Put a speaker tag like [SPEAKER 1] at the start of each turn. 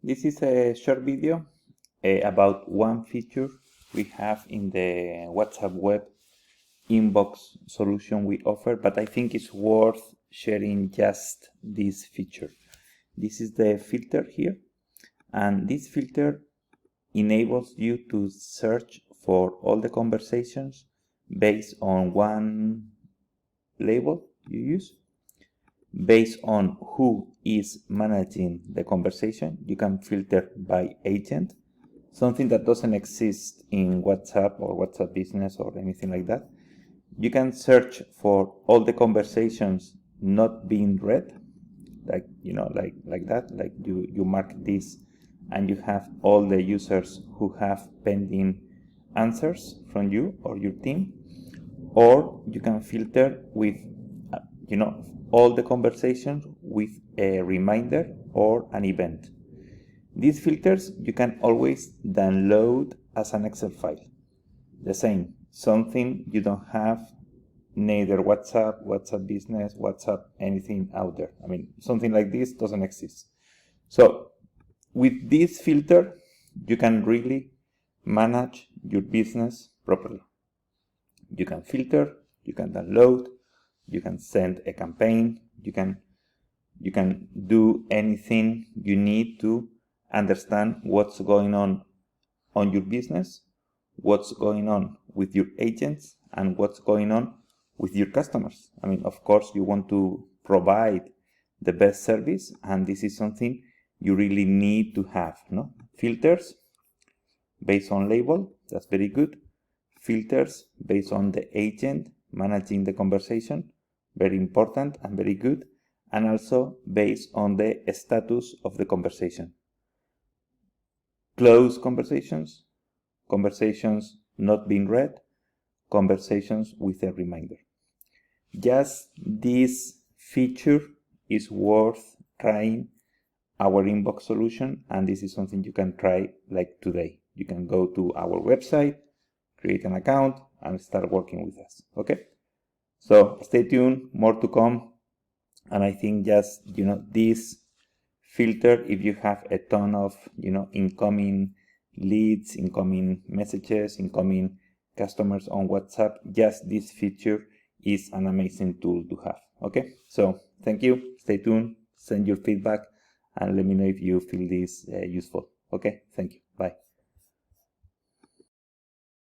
[SPEAKER 1] This is a short video about one feature we have in the WhatsApp web inbox solution we offer, but I think it's worth sharing just this feature. This is the filter here, and this filter enables you to search for all the conversations based on one label you use. Based on who is managing the conversation, you can filter by agent, something that doesn't exist in WhatsApp or WhatsApp Business or anything like that. You can search for all the conversations not being read, like that, like you mark this and you have all the users who have pending answers from you or your team. Or you can filter with all the conversations with a reminder or an event. These filters you can always download as an Excel file. The same, something you don't have neither WhatsApp, WhatsApp Business, WhatsApp, anything out there. I mean, something like this doesn't exist. So with this filter, you can really manage your business properly. You can filter, you can download, you can send a campaign, you can do anything you need to understand what's going on your business, what's going on with your agents, and what's going on with your customers. I mean, of course, you want to provide the best service, and this is something you really need to have. No? Filters based on label, that's very good. Filters based on the agent managing the conversation, very important and very good. And also based on the status of the conversation. Closed conversations, conversations not being read, conversations with a reminder. Just this feature is worth trying our inbox solution, and this is something you can try like today. You can go to our website, create an account, and start working with us. Okay? So stay tuned, more to come. And I think just, this filter, if you have a ton of, incoming leads, incoming messages, incoming customers on WhatsApp, just this feature is an amazing tool to have. Okay? So thank you. Stay tuned, send your feedback, and let me know if you feel this useful. Okay? Thank you.